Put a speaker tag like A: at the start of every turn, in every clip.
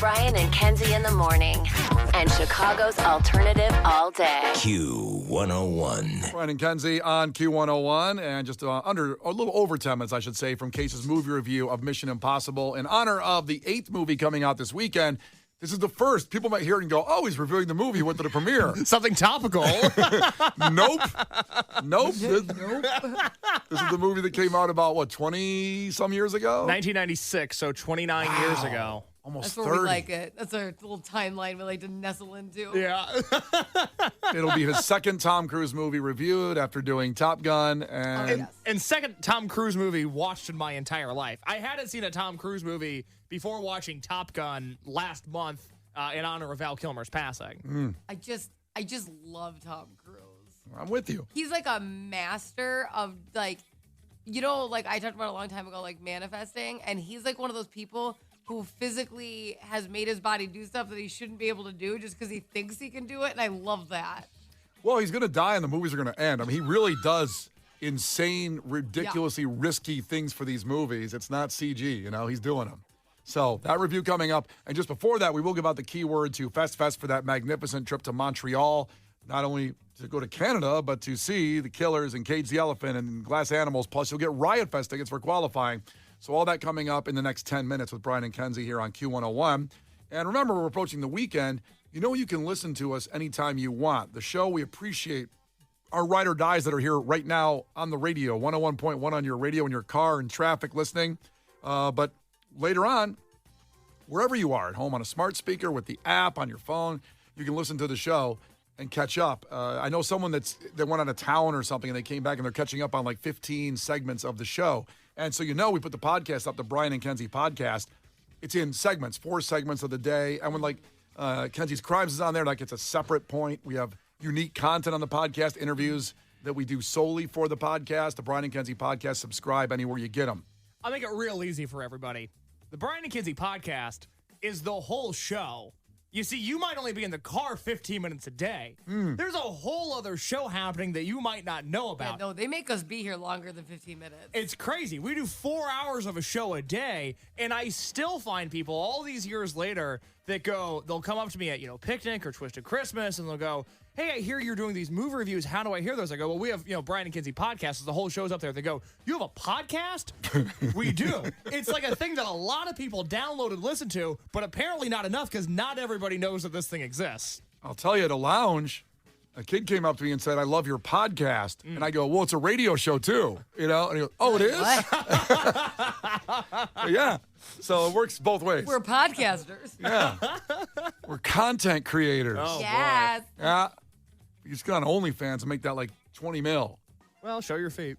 A: Brian and Kenzie in the morning. And Chicago's alternative all day.
B: Q101.
C: Brian and Kenzie on Q101. And just a little over 10 minutes, I should say, from Case's movie review of Mission Impossible. In honor of the 8th movie coming out this weekend. This is the first. People might hear it and go, oh, he's reviewing the movie. He went to the premiere.
D: Something topical.
C: Nope. This is the movie that came out about, 20-some years ago?
D: 1996, so 29 years ago.
C: Almost
E: That's
C: 30.
E: where we like it. That's our little timeline we like to nestle into.
D: Yeah.
C: It'll be his second Tom Cruise movie reviewed after doing Top Gun.
D: And second Tom Cruise movie watched in my entire life. I hadn't seen a Tom Cruise movie before watching Top Gun last month in honor of Val Kilmer's passing.
E: I just love Tom Cruise.
C: I'm with you.
E: He's like a master of I talked about a long time ago, like manifesting, and he's like one of those people who physically has made his body do stuff that he shouldn't be able to do just because he thinks he can do it, and I love that.
C: Well, he's going to die and the movies are going to end. I mean, he really does insane, ridiculously risky things for these movies. It's not CG, he's doing them. So that review coming up. And just before that, we will give out the keyword to Fest for that magnificent trip to Montreal, not only to go to Canada, but to see the Killers and Cage the Elephant and Glass Animals. Plus, you'll get Riot Fest tickets for qualifying. So all that coming up in the next 10 minutes with Brian and Kenzie here on Q101. And remember, we're approaching the weekend. You can listen to us anytime you want. The show, we appreciate our ride or dies that are here right now on the radio, 101.1 on your radio in your car, in traffic listening. But later on, wherever you are, at home on a smart speaker, with the app, on your phone, you can listen to the show and catch up. I know someone that went out of town or something and they came back and they're catching up on like 15 segments of the show. And so we put the podcast up, the Brian and Kenzie podcast. It's in segments, 4 segments of the day. And when Kenzie's Crimes is on there, it's a separate point. We have unique content on the podcast, interviews that we do solely for the podcast, the Brian and Kenzie podcast. Subscribe anywhere you get them.
D: I'll make it real easy for everybody. The Brian and Kenzie podcast is the whole show. You see, you might only be in the car 15 minutes a day. There's a whole other show happening that you might not know about.
E: Yeah, no, they make us be here longer than 15 minutes.
D: It's crazy. We do 4 hours of a show a day, and I still find people all these years later that they'll come up to me at, Picnic or Twisted Christmas, and they'll go, hey, I hear you're doing these movie reviews. How do I hear those? I go, well, we have, Brian and Kenzie podcast. The whole show's up there. They go, you have a podcast? We do. It's like a thing that a lot of people download and listen to, but apparently not enough because not everybody knows that this thing exists.
C: I'll tell you, at a lounge, a kid came up to me and said, I love your podcast. And I go, well, it's a radio show too, And he goes, oh, it is? Yeah. So it works both ways.
E: We're podcasters.
C: Yeah. We're content creators.
D: Oh,
E: yes.
D: boy.
C: Yeah. You just get on OnlyFans and make that like 20 mil.
D: Well, show your feet.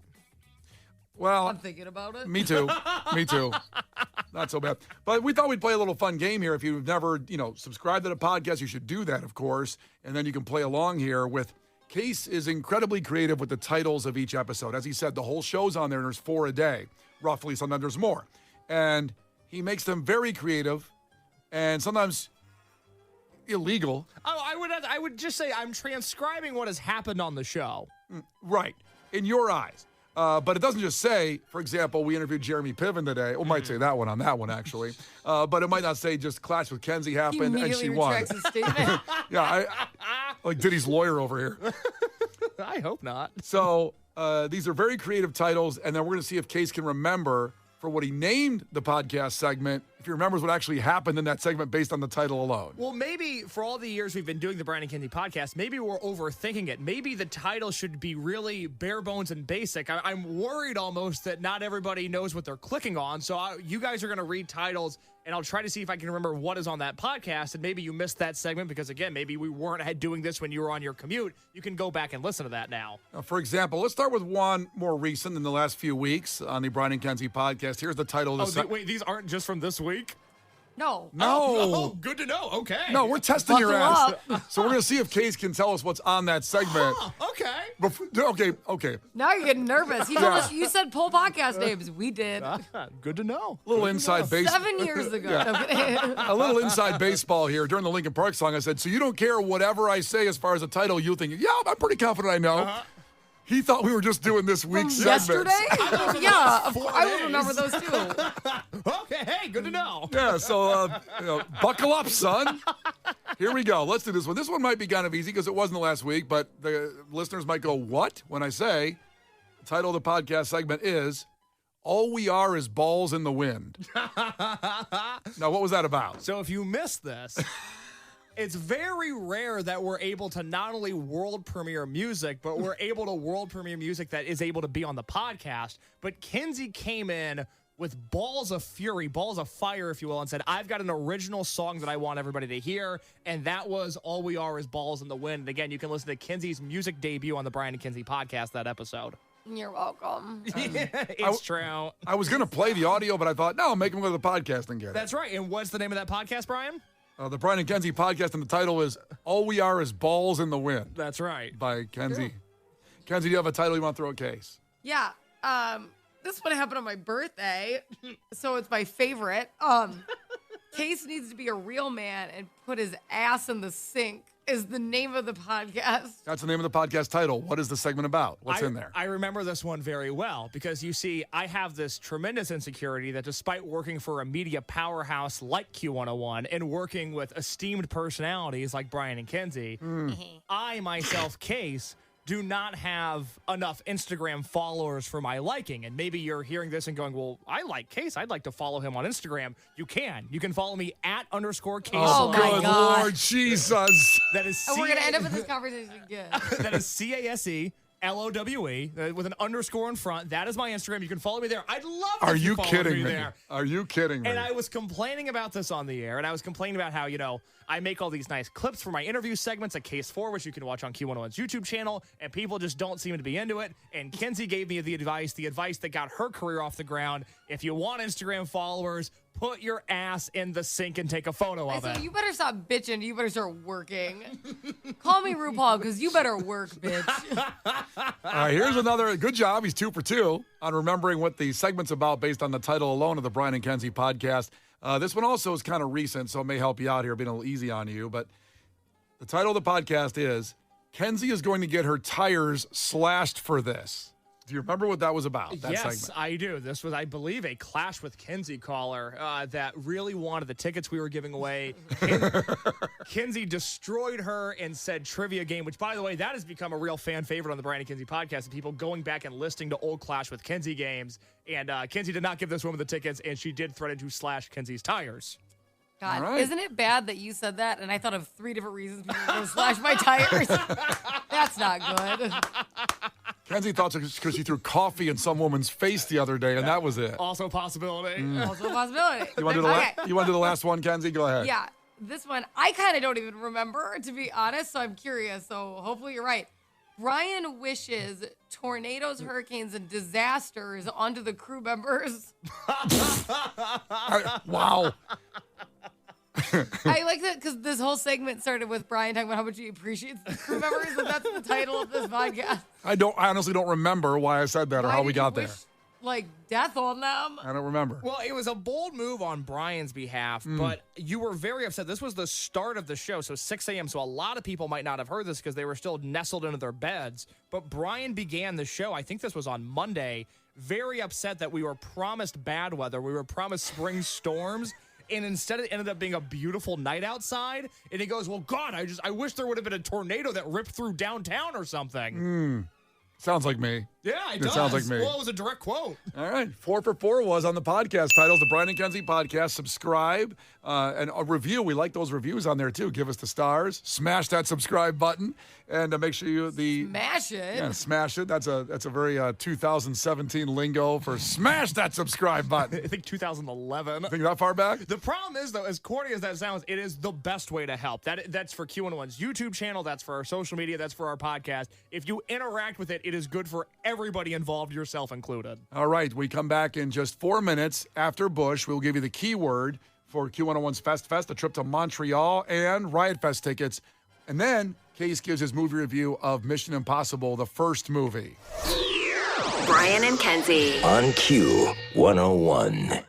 C: Well,
E: I'm thinking about it.
C: Me too. Not so bad. But we thought we'd play a little fun game here. If you've never, subscribed to the podcast, you should do that, of course. And then you can play along here with Case is incredibly creative with the titles of each episode. As he said, the whole show's on there and there's 4 a day, roughly. Sometimes there's more. And he makes them very creative and sometimes illegal.
D: I would just say I'm transcribing what has happened on the show.
C: Right. In your eyes. But it doesn't just say, for example, we interviewed Jeremy Piven today. It might say that one on that one, actually. But it might not say just Clash with Kenzie happened and she won.
E: Retracts his statement.
C: Yeah, like Diddy's lawyer over here.
D: I hope not.
C: So these are very creative titles, and then we're going to see if Case can remember for what he named the podcast segment, if he remembers what actually happened in that segment based on the title alone.
D: Well, maybe for all the years we've been doing the Brian and Kenzie podcast, maybe we're overthinking it. Maybe the title should be really bare bones and basic. I'm worried almost that not everybody knows what they're clicking on. So you guys are going to read titles, and I'll try to see if I can remember what is on that podcast. And maybe you missed that segment because, again, maybe we weren't doing this when you were on your commute. You can go back and listen to that now.
C: For example, let's start with one more recent in the last few weeks on the Brian and Kenzie podcast. Here's the title of the
D: wait, these aren't just from this week?
E: No.
D: Oh, good to know. Okay.
C: No, we're testing your
E: Buckle
C: ass. So we're going to see if Case can tell us what's on that segment.
D: Okay.
C: Okay.
E: Now you're getting nervous. You told us you said pull podcast names. We did.
D: Good to know.
C: A little inside baseball.
E: 7 years ago.
C: A little inside baseball here. During the Linkin Park song, I said, so you don't care whatever I say as far as the title, you think, yeah, I'm pretty confident I know. He thought we were just doing this week's segments.
E: Yesterday? Yeah, I will remember those too.
D: Okay, hey, good to know.
C: Yeah, so buckle up, son. Here we go. Let's do this one. This one might be kind of easy because it wasn't the last week, but the listeners might go, what? When I say the title of the podcast segment is All We Are Is Balls in the Wind. Now, what was that about?
D: So if you missed this, it's very rare that we're able to not only world premiere music, but we're able to world premiere music that is able to be on the podcast. But Kenzie came in with balls of fury, balls of fire, if you will, and said, I've got an original song that I want everybody to hear, and that was All We Are Is Balls in the Wind. And again, you can listen to Kenzie's music debut on the Brian and Kenzie podcast, that episode.
E: You're welcome.
D: It's true.
C: I was going to play the audio, but I thought, no, make him go to the podcast and get it.
D: That's right. And what's the name of that podcast, Brian?
C: The Brian and Kenzie podcast, and the title is All We Are Is Balls in the Wind.
D: That's right.
C: By Kenzie. Kenzie, do you have a title you want to throw a case?
E: Yeah. This one happened on my birthday, so it's my favorite. Case needs to be a real man and put his ass in the sink is the name of the podcast.
C: That's the name of the podcast title. What is the segment about? What's in there?
D: I remember this one very well because, you see, I have this tremendous insecurity that despite working for a media powerhouse like Q101 and working with esteemed personalities like Brian and Kenzie, I myself, Case, do not have enough Instagram followers for my liking. And maybe you're hearing this and going, well, I like Case. I'd like to follow him on Instagram. You can. You can follow me at _Case.
E: Oh, my
C: good
E: God.
C: Lord Jesus.
D: That is
E: And we're going to end up with this conversation again.
D: That is CASE. LOWE with an underscore in front. That is my Instagram. You can follow me there. I'd love to
C: Are you
D: follow
C: kidding me?
D: there.
C: Are you kidding me?
D: And I was complaining about this on the air, and I was complaining about how, I make all these nice clips for my interview segments at Case 4, which you can watch on Q101's YouTube channel, and people just don't seem to be into it. And Kenzie gave me the advice that got her career off the ground. If you want Instagram followers, put your ass in the sink and take a photo of it.
E: So you better stop bitching. You better start working. Call me RuPaul, because you better work, bitch.
C: All right, here's another good job. He's 2 for 2 on remembering what the segment's about based on the title alone of the Brian and Kenzie podcast. This one also is kind of recent, so it may help you out here, being a little easy on you. But the title of the podcast is Kenzie is going to get her tires slashed for this. Do you remember what that was about? That
D: yes,
C: segment?
D: I do. This was, I believe, a Clash with Kenzie caller that really wanted the tickets we were giving away. Kenzie destroyed her and said trivia game, which, by the way, that has become a real fan favorite on the Brian and Kenzie podcast, and people going back and listening to old Clash with Kenzie games. And Kenzie did not give this woman the tickets, and she did threaten to slash Kenzie's tires.
E: God,
C: right.
E: Isn't it bad that you said that? And I thought of 3 different reasons people were going to slash my tires. That's not good.
C: Kenzie thought it was because she threw coffee in some woman's face the other day, and that was it.
D: Also a possibility.
E: Also a possibility.
C: You want to do the last one, Kenzie? Go ahead.
E: Yeah, this one, I kind of don't even remember, to be honest, so I'm curious. So hopefully you're right. Brian wishes tornadoes, hurricanes, and disasters onto the crew members.
C: Wow.
E: I like that because this whole segment started with Brian talking about how much he appreciates the crew members, and that's the title of this podcast.
C: I honestly don't remember why I said that or
E: Why
C: how
E: did
C: we
E: you
C: got there.
E: wish, like, death on them?
C: I don't remember.
D: Well, it was a bold move on Brian's behalf, but you were very upset. This was the start of the show, so 6 a.m., so a lot of people might not have heard this because they were still nestled into their beds. But Brian began the show, I think this was on Monday, very upset that we were promised bad weather. We were promised spring storms. And instead it ended up being a beautiful night outside. And he goes, well, God, I wish there would have been a tornado that ripped through downtown or something.
C: Sounds like me.
D: Yeah, it does.
C: Sounds like me.
D: Well, it was a direct quote.
C: All right. 4 for 4 was on the podcast titles, the Brian and Kenzie podcast. Subscribe and a review. We like those reviews on there, too. Give us the stars. Smash that subscribe button. And make sure you
E: Smash it.
C: Yeah, smash it. That's a very 2017 lingo for smash that subscribe button.
D: I think 2011.
C: Think that far back?
D: The problem is, though, as corny as that sounds, it is the best way to help. That's for Q101's YouTube channel. That's for our social media. That's for our podcast. If you interact with it, it is good for everybody involved, yourself included.
C: All right. We come back in just 4 minutes after Bush. We'll give you the keyword for Q101's Fest, a trip to Montreal, and Riot Fest tickets. And then Case gives his movie review of Mission Impossible, the first movie.
A: Brian and Kenzie.
B: On Q101.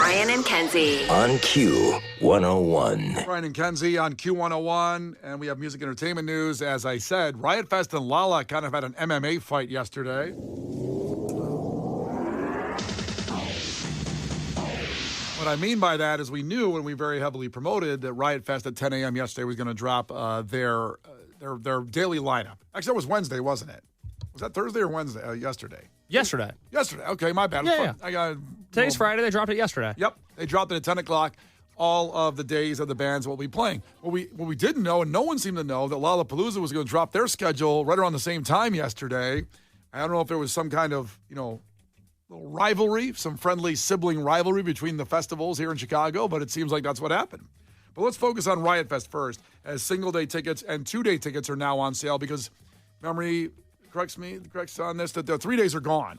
A: Brian and Kenzie.
B: On Q101.
C: Brian and Kenzie on Q101, and we have music entertainment news. As I said, Riot Fest and Lala kind of had an MMA fight yesterday. What I mean by that is we knew when we very heavily promoted that Riot Fest at 10 a.m. yesterday was going to drop their daily lineup. Actually, that was Wednesday, wasn't it? Was that Thursday or Wednesday? Yesterday.
D: Yesterday.
C: Yesterday. Okay, my bad.
D: Yeah.
C: I got
D: Today's Friday. They dropped it yesterday.
C: Yep, they dropped it at 10 o'clock. All of the days of the bands will be playing. What we didn't know, and no one seemed to know, that Lollapalooza was going to drop their schedule right around the same time yesterday. I don't know if there was some kind of, little rivalry, some friendly sibling rivalry between the festivals here in Chicago, but it seems like that's what happened. But let's focus on Riot Fest first, as single-day tickets and two-day tickets are now on sale because memory corrects on this, that the 3 days are gone.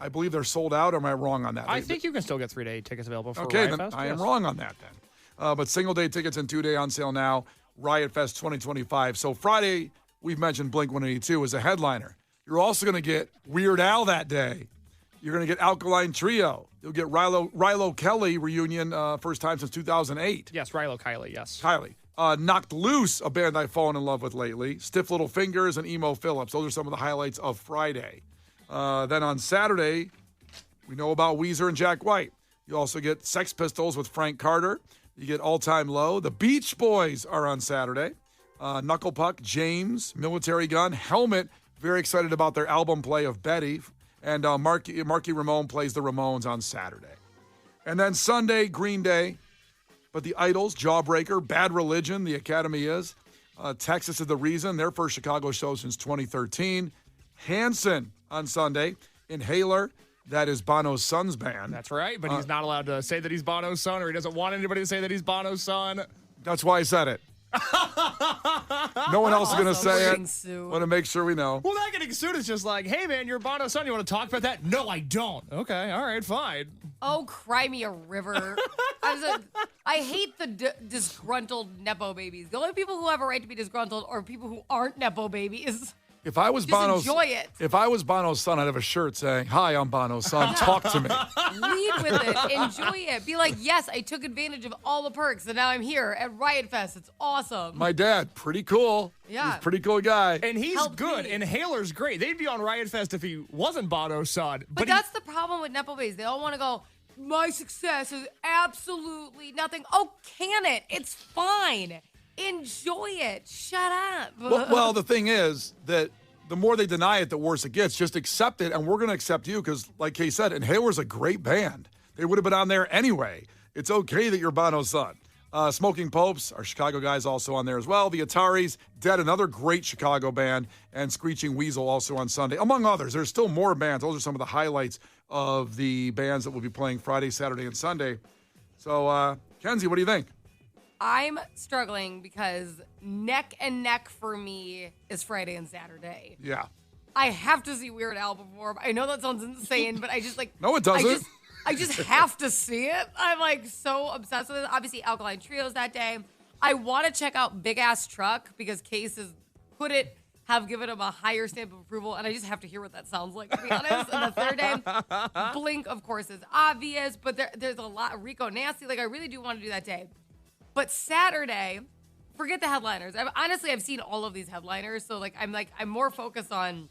C: I believe they're sold out. Or am I wrong on that?
D: I think you can still get 3-day tickets available for
C: okay,
D: Riot
C: then
D: Fest.
C: I am
D: Yes.
C: wrong on that then. But single-day tickets and two-day on sale now, Riot Fest 2025. So Friday, we've mentioned Blink-182 as a headliner. You're also going to get Weird Al that day. You're going to get Alkaline Trio. You'll get Rilo Kelly reunion, first time since 2008.
D: Yes, Rilo Kiley, yes.
C: Kylie. Knocked Loose, a band I've fallen in love with lately. Stiff Little Fingers and Emo Phillips. Those are some of the highlights of Friday. Then on Saturday, we know about Weezer and Jack White. You also get Sex Pistols with Frank Carter. You get All Time Low. The Beach Boys are on Saturday. Knuckle Puck, James, Military Gun, Helmet. Very excited about their album play of Betty. And Marky Ramone plays the Ramones on Saturday. And then Sunday, Green Day. But the Idols, Jawbreaker, Bad Religion, the Academy is. Texas is the Reason, their first Chicago show since 2013. Hanson on Sunday. Inhaler, that is Bono's son's band.
D: That's right, but he's not allowed to say that he's Bono's son, or he doesn't want anybody to say that he's Bono's son.
C: That's why I said it. No one else is going to say
E: getting
C: it.
E: sued.
C: Want to make sure we know.
D: Well, not getting sued is just like, hey, man, you're Bono's son. You want to talk about that? No, I don't. Okay, all right, fine.
E: Oh, cry me a river. I hate the disgruntled Nepo babies. The only people who have a right to be disgruntled are people who aren't Nepo babies.
C: If I was
E: Just
C: Bono's,
E: enjoy it.
C: If I was Bono's son, I'd have a shirt saying, "Hi, I'm Bono's son. Talk to me."
E: Lead with it. Enjoy it. Be like, yes, I took advantage of all the perks, and now I'm here at Riot Fest. It's awesome.
C: My dad, pretty cool.
E: Yeah.
C: He's a pretty cool guy.
D: And he's
E: Help
D: good.
E: me.
D: Inhaler's great. They'd be on Riot Fest if he wasn't Bono's son.
E: But that's the problem with Nepo babies. They all want to go, my success is absolutely nothing. Oh, can it? It's fine. Enjoy it. Shut up.
C: Well, the thing is that the more they deny it, the worse it gets. Just accept it, and we're going to accept you because, like Kay said, Inhaler's a great band. They would have been on there anyway. It's okay that you're Bono's son. Smoking Popes, our Chicago guys, also on there as well. The Ataris, Dead, another great Chicago band, and Screeching Weasel also on Sunday, among others. There's still more bands. Those are some of the highlights of the bands that will be playing Friday, Saturday, and Sunday. So, Kenzie, what do you think?
E: I'm struggling because neck and neck for me is Friday and Saturday.
C: Yeah.
E: I have to see Weird Al perform. I know that sounds insane, but I just like...
C: No, it doesn't.
E: I just have to see it. I'm like so obsessed with it. Obviously, Alkaline Trios that day. I want to check out Big Ass Truck because Case has have given him a higher stamp of approval, and I just have to hear what that sounds like, to be honest. And the third day, Blink, of course, is obvious, but there's a lot. Rico Nasty, like I really do want to do that day. But Saturday, forget the headliners. I've seen all of these headliners, so I'm more focused on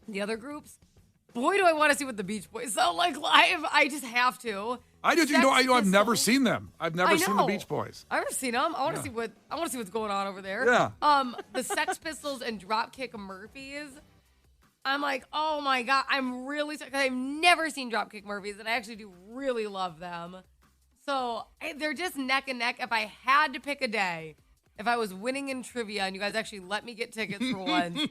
E: the other groups. Boy, do I want to see what the Beach Boys sound like live. I just have to.
C: I do. I've never seen them. I've never seen the Beach Boys.
E: I've never seen them. I want to see what's going on over there.
C: Yeah.
E: The Sex Pistols and Dropkick Murphys. I'm like, oh my God, I'm really sorry. I've never seen Dropkick Murphys, and I actually do really love them. So they're just neck and neck. If I had to pick a day, if I was winning in trivia and you guys actually let me get tickets for once,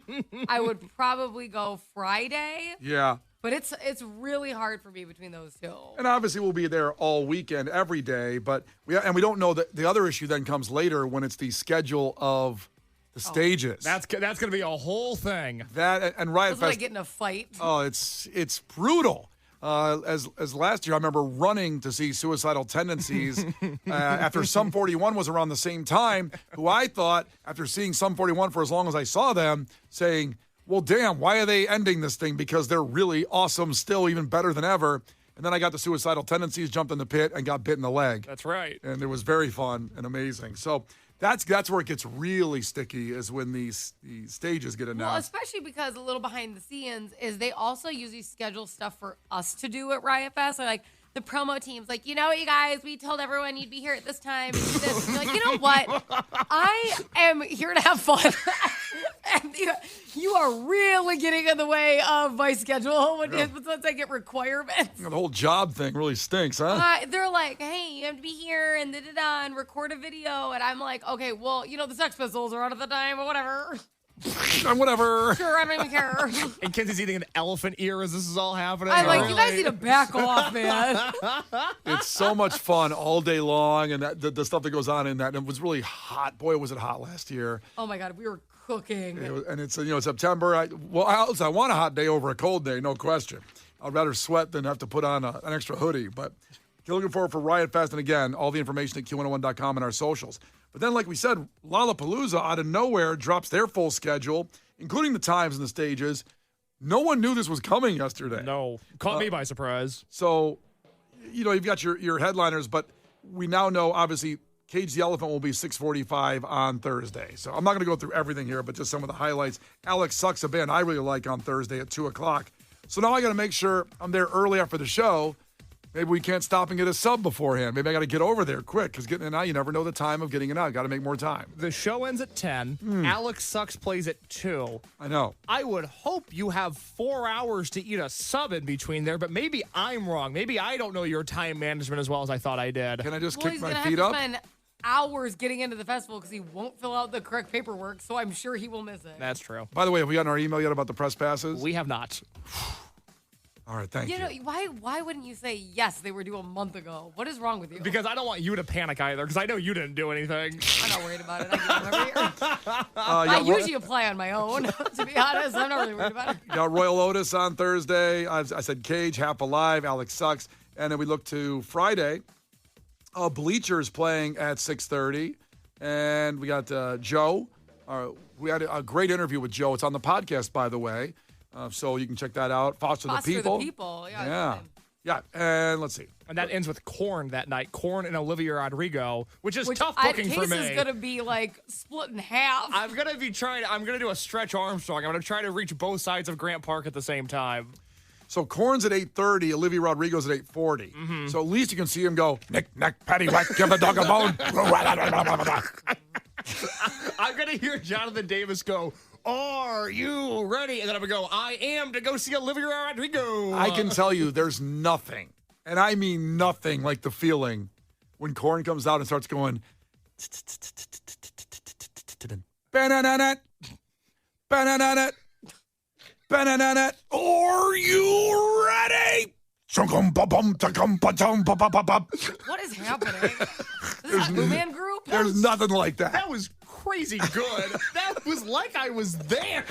E: I would probably go Friday.
C: Yeah.
E: But it's really hard for me between those two.
C: And obviously we'll be there all weekend, every day. But we don't know that the other issue then comes later when it's the schedule of the stages.
D: That's going to be a whole thing.
C: That and Riot
E: That's when I
C: Fest.
E: get in a fight.
C: Oh, it's brutal. As last year, I remember running to see Suicidal Tendencies after Sum 41 was around the same time, who I thought, after seeing Sum 41 for as long as I saw them, saying, well, damn, why are they ending this thing? Because they're really awesome still, even better than ever. And then I got the Suicidal Tendencies, jumped in the pit, and got bit in the leg.
D: That's right.
C: And it was very fun and amazing. So that's where it gets really sticky, is when the stages get announced.
E: Well, especially because a little behind the scenes is they also usually schedule stuff for us to do at Riot Fest. So like the promo team's like, you know what, you guys, we told everyone you'd be here at this time. And do this. And you're like, you know what? I am here to have fun. And you are really getting in the way of my schedule once I get requirements.
C: The whole job thing really stinks, huh?
E: They're like, hey, you have to be here and da-da-da and record a video. And I'm like, okay, well, the Sex Pistols are on at the time or whatever.
C: Whatever.
E: Sure, I don't even care.
D: And Kenzie's eating an elephant ear as this is all happening.
E: I'm like, you guys need to back off, man.
C: It's so much fun all day long, and the stuff that goes on in that. And it was really hot. Boy, was it hot last year.
E: Oh, my God, we were cooking.
C: And it's, September. I want a hot day over a cold day, no question. I'd rather sweat than have to put on an extra hoodie. But you're looking forward for Riot Fest. And again, all the information at Q101.com and our socials. But then, like we said, Lollapalooza out of nowhere drops their full schedule, including the times and the stages. No one knew this was coming yesterday.
D: No. Caught me by surprise.
C: So, you've got your headliners, but we now know, obviously, Cage the Elephant will be 6:45 on Thursday. So I'm not going to go through everything here, but just some of the highlights. Alex Sucks, a band I really like, on Thursday at 2 o'clock. So now I got to make sure I'm there early after the show. Maybe we can't stop and get a sub beforehand. Maybe I got to get over there quick, because getting in and out, you never know the time of getting in and out. Got to make more time.
D: The show ends at 10. Alex Sucks plays at 2.
C: I know.
D: I would hope you have 4 hours to eat a sub in between there, but maybe I'm wrong. Maybe I don't know your time management as well as I thought I did.
C: Can I just
E: Well,
C: kick
E: he's
C: my
E: gonna
C: feet
E: have
C: up?
E: to spend hours getting into the festival because he won't fill out the correct paperwork, so I'm sure he will miss it.
D: That's true.
C: By the way, have we gotten our email yet about the press passes?
D: We have not.
C: All right, thank you.
E: Why wouldn't you say yes? They were due a month ago. What is wrong with you?
D: Because I don't want you to panic either, because I know you didn't do anything.
E: I'm not worried about it. I get them every year. I usually apply on my own. To be honest, I'm not really worried about it.
C: Got Royal Otis on Thursday. I said Cage, Half Alive, Alex Sucks. And then we look to Friday. Bleachers playing at 6:30. And we got Joe. We had a great interview with Joe. It's on the podcast, by the way. So you can check that out. Foster the People.
E: Yeah.
C: Yeah. And let's see.
D: And that ends with Korn that night. Korn and Olivia Rodrigo, which is tough booking for me.
E: Case is going to be like split in half.
D: I'm going to do a Stretch Armstrong. I'm going to try to reach both sides of Grant Park at the same time.
C: So Korn's at 8:30, Olivia Rodrigo's at 8:40.
D: Mm-hmm.
C: So at least you can see him go, nick, nack, patty, whack, give the dog a bone.
D: I'm going to hear Jonathan Davis go, "Are you ready?" And then I'm going to go, "I am," to go see Olivia Rodrigo.
C: I can tell you there's nothing, and I mean nothing, like the feeling when Korn comes out and starts going, "Banana, banana, banana, are you ready?"
E: What is happening? Is this a Blue Man Group?
C: There's nothing like that.
D: That was crazy good. That was like I was there.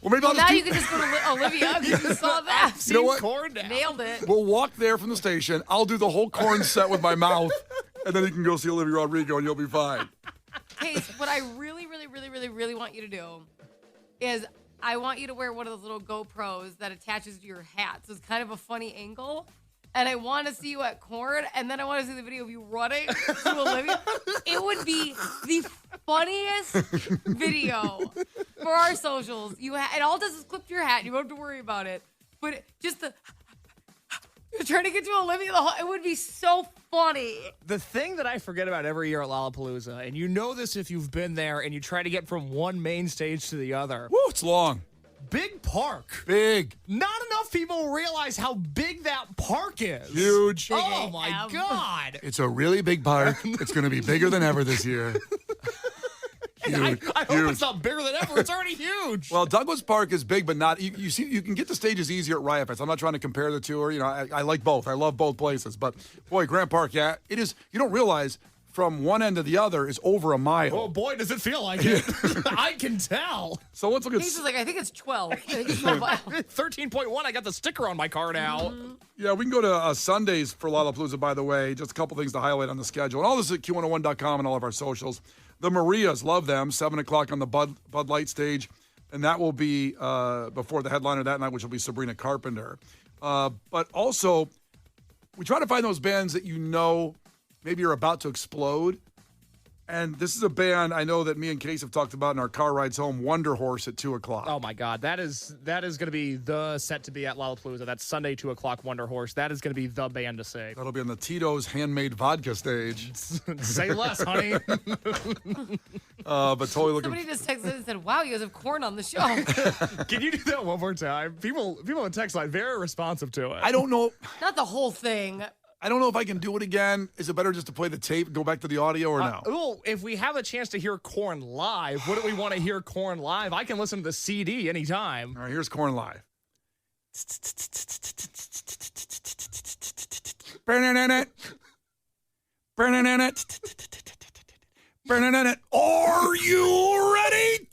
C: Well, maybe I'll
E: Now
C: just
E: you can just go to Olivia because you saw that.
C: You know what?
D: Korn now.
E: Nailed it.
C: We'll walk there from the station. I'll do the whole Korn set with my mouth, and then you can go see Olivia Rodrigo, and you'll be fine.
E: Case, what I really, really, really, really, really want you to do is I want you to wear one of those little GoPros that attaches to your hat. So it's kind of a funny angle. And I want to see you at Korn, and then I want to see the video of you running to Olivia. It would be the funniest video for our socials. It all does is clip to your hat. You don't have to worry about it. But just you're trying to get to Olivia. It would be so funny.
D: The thing that I forget about every year at Lollapalooza, and you know this if you've been there and you try to get from one main stage to the other.
C: Woo, it's long.
D: Big park.
C: Big.
D: Not enough people realize how big that park is.
C: Huge.
D: Oh, my God.
C: It's a really big park. It's going to be bigger than ever this year.
D: I hope it's not bigger than ever. It's already huge.
C: Well, Douglas Park is big, but not. You see, you can get the stages easier at Riot Fest. I'm not trying to compare the two. Or I like both. I love both places. But boy, Grant Park, yeah, it is. You don't realize from one end to the other is over a mile.
D: Oh boy, does it feel like it? I can tell.
C: So let's look at.
E: Case is like, I think it's 12. I think it's 12.
D: 13.1. I got the sticker on my car now.
C: Yeah, we can go to Sundays for Lollapalooza, by the way. Just a couple things to highlight on the schedule. And all this is at Q101.com and all of our socials. The Marias, love them. 7 o'clock on the Bud Light stage. And that will be before the headliner that night, which will be Sabrina Carpenter. But also, we try to find those bands that maybe you're about to explode. And this is a band I know that me and Case have talked about in our car rides home, Wonder Horse at 2 o'clock.
D: Oh, my God. That is going to be the set to be at Lollapalooza. That's Sunday, 2 o'clock, Wonder Horse. That is going to be the band to see.
C: That'll be on the Tito's handmade vodka stage.
D: Say less, honey.
C: But totally looking.
E: Somebody just texted and said, wow, you guys have Korn on the show.
D: Can you do that one more time? People on text line, very responsive to it.
C: I don't know.
E: Not the whole thing.
C: I don't know if I can do it again. Is it better just to play the tape and go back to the audio or no?
D: Well, if we have a chance to hear Korn live, wouldn't we want to hear Korn live? I can listen to the CD anytime.
C: All right, here's Korn live. Are you ready?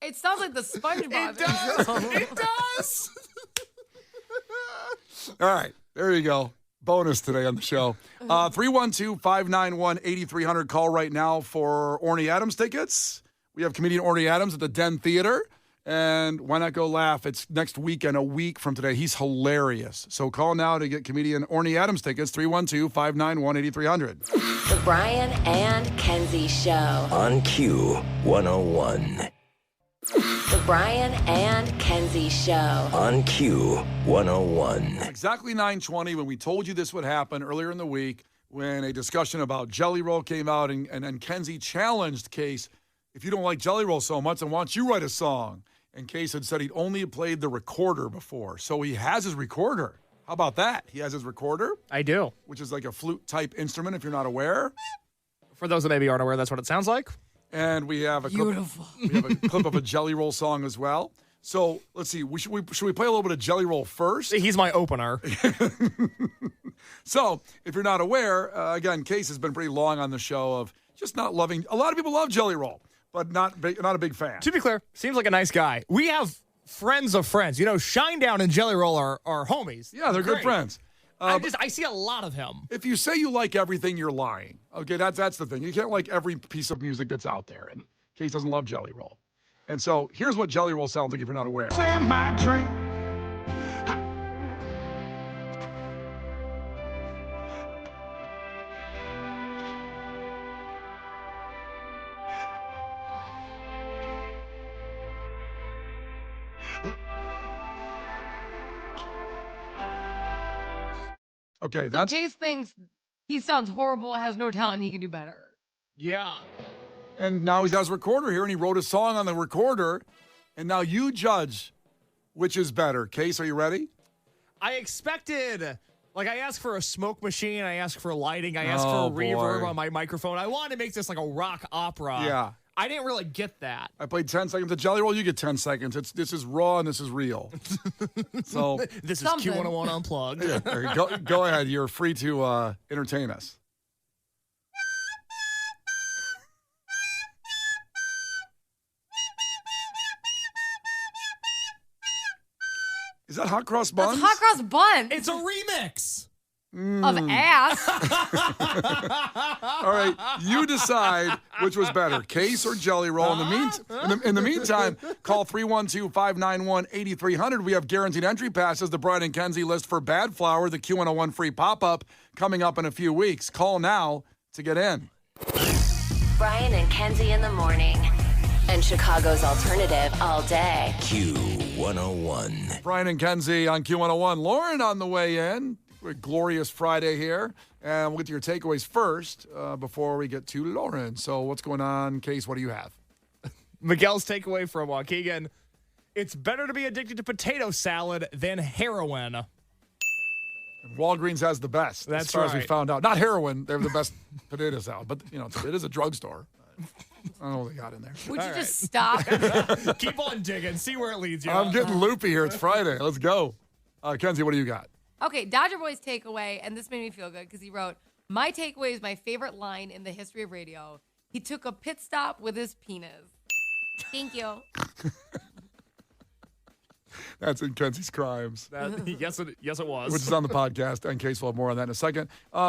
E: It sounds like the Spongebob.
D: It does. It does.
C: All right, there you go. Bonus today on the show. 312-591-8300. Call right now for Orny Adams tickets. We have comedian Orny Adams at the Den Theater. And why not go laugh? It's next weekend, a week from today. He's hilarious. So call now to get comedian Orny Adams tickets, 312-591-8300.
A: The Brian and Kenzie Show.
B: On Q101.
A: The Brian and Kenzie Show.
B: On Q101.
C: Exactly 9:20 when we told you this would happen earlier in the week when a discussion about Jelly Roll came out and Kenzie challenged Case, if you don't like Jelly Roll so much, then why don't you write a song? And Case had said he'd only played the recorder before. So he has his recorder. How about that? He has his recorder.
D: I do.
C: Which is like a flute-type instrument, if you're not aware.
D: For those that maybe aren't aware, that's what it sounds like.
C: And we have a
E: Beautiful.
C: clip of a Jelly Roll song as well. So let's see. Should we play a little bit of Jelly Roll first?
D: He's my opener.
C: So if you're not aware, again, Case has been pretty long on the show of just not loving. A lot of people love Jelly Roll, but not a big fan.
D: To be clear, seems like a nice guy. We have friends of friends. You know, Shinedown and Jelly Roll are homies.
C: Yeah, they're
D: Great.
C: good friends.
D: I see a lot of him.
C: If you say you like everything, you're lying. Okay, that's the thing. You can't like every piece of music that's out there. And Case doesn't love Jelly Roll. And so here's what Jelly Roll sounds like if you're not aware. Okay, that's
E: Chase thinks he sounds horrible, has no talent, he can do better.
D: Yeah.
C: and now he's got his recorder here, and he wrote a song on the recorder, and now you judge which is better. Case, are you ready?
D: I expected, like, I asked for a smoke machine, I asked for lighting, I asked for a reverb
C: boy.
D: on my microphone. I wanted to make this like a rock opera.
C: Yeah.
D: I didn't really get that.
C: I played 10 seconds of Jelly Roll. You get 10 seconds. This is raw and this is real. So
D: This is
E: Something.
D: Q101 Unplugged.
C: yeah, there you go ahead. You're free to entertain us. Is that hot cross buns?
E: That's hot cross bun
D: It's a remix.
E: of ass.
C: All right, you decide which was better, Case or Jelly Roll. In the meantime, call 312-591-8300. We have guaranteed entry passes, the Brian and Kenzie list for Bad Flower, the Q101 free pop-up coming up in a few weeks. Call now to get in.
A: Brian and Kenzie in the morning. And Chicago's alternative all day.
B: Q101.
C: Brian and Kenzie on Q101. Lauren on the way in. A glorious Friday here. And we'll get to your takeaways first before we get to Lauren. So what's going on, Case? What do you have?
D: Miguel's takeaway from Waukegan. It's better to be addicted to potato salad than heroin.
C: And Walgreens has the best,
D: That's
C: as far as we
D: right.
C: found out. Not heroin. They have the best potato salad. But, you know, it is a drugstore. I don't know what they got in there.
E: Would you
D: All
E: just stop?
D: Keep on digging. See where it leads you.
C: I'm getting loopy here. It's Friday. Let's go. Kenzie, what do you got?
E: Okay, Dodger Boy's takeaway, and this made me feel good because he wrote, "My takeaway is my favorite line in the history of radio. He took a pit stop with his penis." Thank you.
C: That's in Kenzie's Crimes,
D: Yes, it was.
C: which is on the podcast. And Case will have more on that in a second.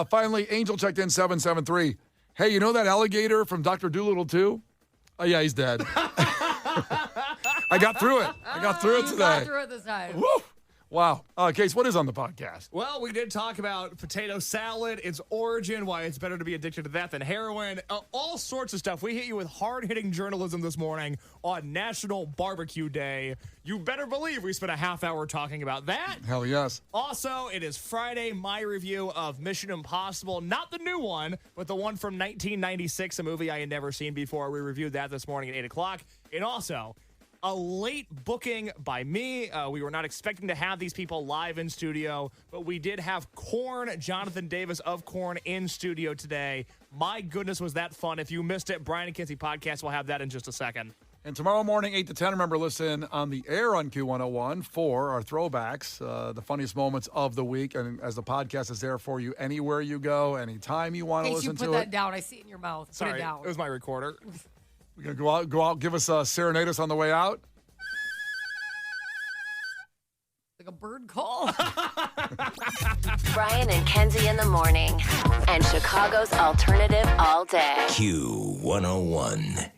C: Finally, Angel checked in 773. Hey, you know that alligator from Dr. Dolittle 2? Oh, yeah, he's dead. I I got through it. I got through it
E: You
C: today.
E: got through it this time.
C: Woo! Wow. Case, what is on the podcast?
D: Well, we did talk about potato salad, its origin, why it's better to be addicted to that than heroin, all sorts of stuff. We hit you with hard-hitting journalism this morning on National Barbecue Day. You better believe we spent a half hour talking about that.
C: Hell yes.
D: Also, it is Friday, my review of Mission Impossible, not the new one, but the one from 1996, a movie I had never seen before. We reviewed that this morning at 8 o'clock. And also, a late booking by me. We were not expecting to have these people live in studio, but we did have Korn, Jonathan Davis of Korn, in studio today. My goodness, was that fun. If you missed it, Brian and Kenzie podcast, we'll have that in just a second.
C: And tomorrow morning, 8 to 10, remember, listen on the air on Q101 for our throwbacks, the funniest moments of the week. And as the podcast is there for you anywhere you go, anytime you want to
E: In case you
C: listen
E: put
C: to
E: that
C: it.
E: down, I see it in your mouth. Put
D: Sorry,
E: it down.
D: it was my recorder.
C: We're going to go out, give us a serenade us on the way out.
E: Like a bird call.
A: Brian and Kenzie in the morning. And Chicago's alternative all day.
B: Q101.